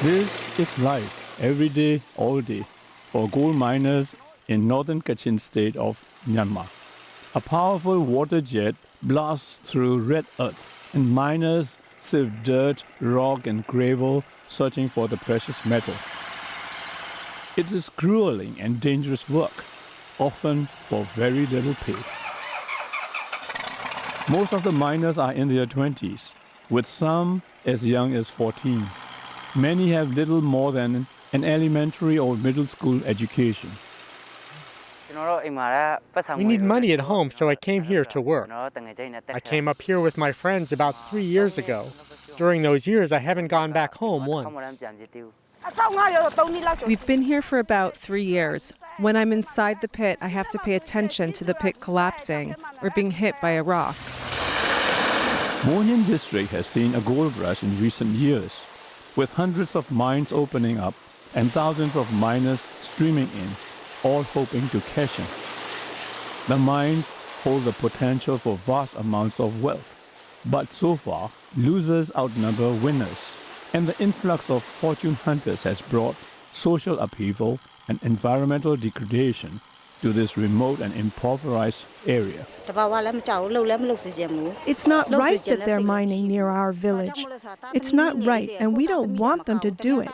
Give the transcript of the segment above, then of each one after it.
This is life every day, all day, for gold miners in northern Kachin state of Myanmar. A powerful water jet blasts through red earth, and miners sift dirt, rock, and gravel searching for the precious metal. It is grueling and dangerous work, often for very little pay. Most of the miners are in their 20s, with some as young as 14. Many have little more than an elementary or middle school education. We need money at home, so I came here to work. I came up here with my friends about 3 years ago. During those years, I haven't gone back home once. We've been here for about 3 years. When I'm inside the pit, I have to pay attention to the pit collapsing or being hit by a rock. Monyen district has seen a gold rush in recent years, with hundreds of mines opening up and thousands of miners streaming in, all hoping to cash in. The mines hold the potential for vast amounts of wealth, but so far, losers outnumber winners, and the influx of fortune hunters has brought social upheaval and environmental degradation to this remote and impoverished area. It's not right that they're mining near our village. It's not right, and we don't want them to do it.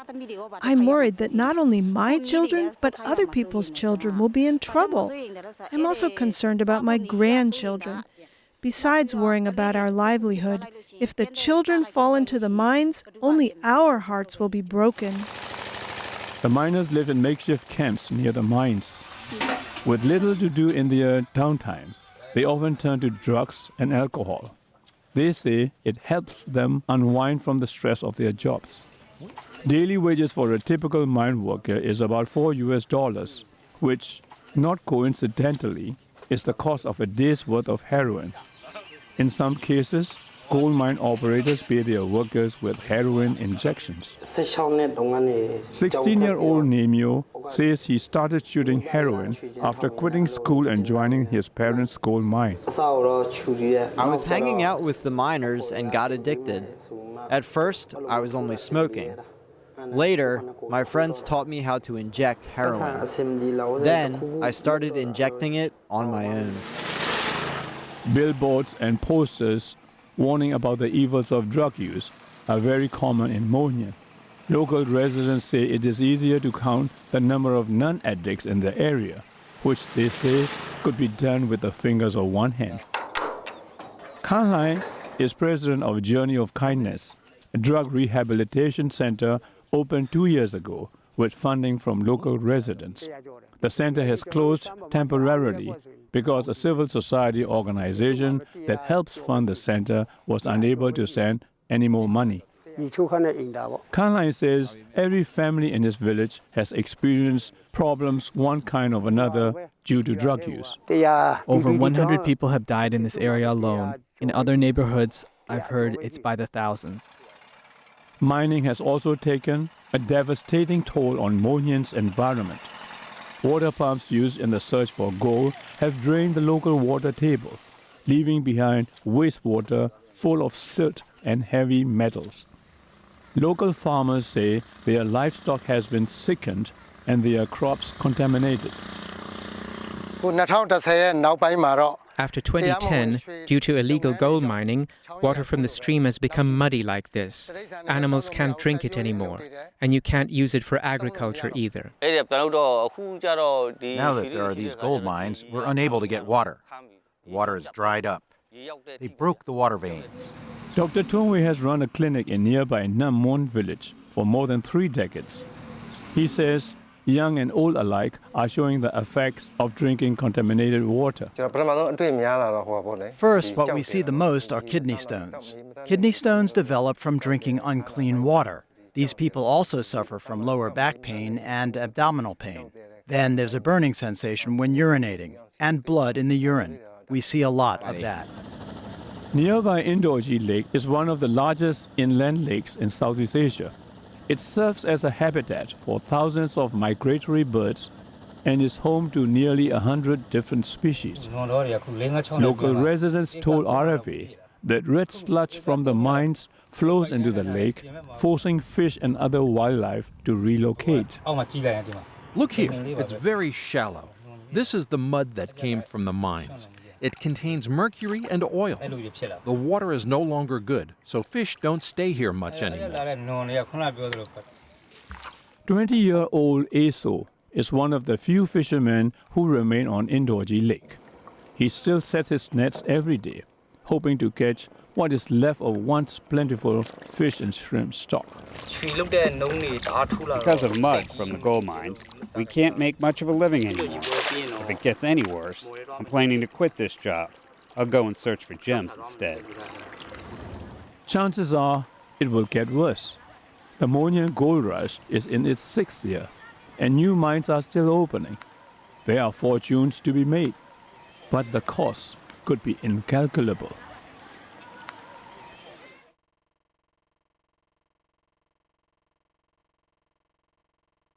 I'm worried that not only my children, but other people's children will be in trouble. I'm also concerned about my grandchildren. Besides worrying about our livelihood, if the children fall into the mines, only our hearts will be broken. The miners live in makeshift camps near the mines. With little to do in their downtime, they often turn to drugs and alcohol. They say it helps them unwind from the stress of their jobs. Daily wages for a typical mine worker is about $4, which, not coincidentally, is the cost of a day's worth of heroin. In some cases, gold mine operators pay their workers with heroin injections. 16-year-old Nemio says he started shooting heroin after quitting school and joining his parents' gold mine. I was hanging out with the miners and got addicted. At first, I was only smoking. Later, my friends taught me how to inject heroin. Then, I started injecting it on my own. Billboards and posters warning about the evils of drug use are very common in Monyen. Local residents say it is easier to count the number of non-addicts in the area, which they say could be done with the fingers of one hand. Kanlai is president of Journey of Kindness, a drug rehabilitation center opened 2 years ago with funding from local residents. The center has closed temporarily because a civil society organization that helps fund the center was unable to send any more money. Kanlai says every family in his village has experienced problems one kind or another due to drug use. Over 100 people have died in this area alone. In other neighborhoods, I've heard it's by the thousands. Mining has also taken a devastating toll on Monyen's environment. Water pumps used in the search for gold have drained the local water table, leaving behind wastewater full of silt and heavy metals. Local farmers say their livestock has been sickened and their crops contaminated. After 2010, due to illegal gold mining, water from the stream has become muddy like this. Animals can't drink it anymore, and you can't use it for agriculture either. Now that there are these gold mines, we're unable to get water. The water is dried up. They broke the water veins. Dr. Tongwe has run a clinic in nearby NANTMOON village for more than 3 decades. He says young and old alike are showing the effects of drinking contaminated water. First, what we see the most are kidney stones. Kidney stones develop from drinking unclean water. These people also suffer from lower back pain and abdominal pain. Then there's a burning sensation when urinating, and blood in the urine. We see a lot of that. Nearby Indoji Lake is one of the largest inland lakes in Southeast Asia. It serves as a habitat for thousands of migratory birds and is home to nearly 100 different species. Local residents told RFA That red sludge from the mines flows into the lake, forcing fish and other wildlife to relocate. Look here, it's very shallow. This is the mud that came from the mines. It contains mercury and oil. The water is no longer good, so fish don't stay here much anymore. 20-year-old Eso is one of the few fishermen who remain on Indorji Lake. He still sets his nets every day, hoping to catch what is left of once plentiful fish and shrimp stock. Because of mud from the gold mines, we can't make much of a living anymore. If it gets any worse, I'm planning to quit this job. I'll go and search for gems instead. Chances are it will get worse. The Myanmar gold rush is in its 6th year, and new mines are still opening. There are fortunes to be made, but the cost could be incalculable.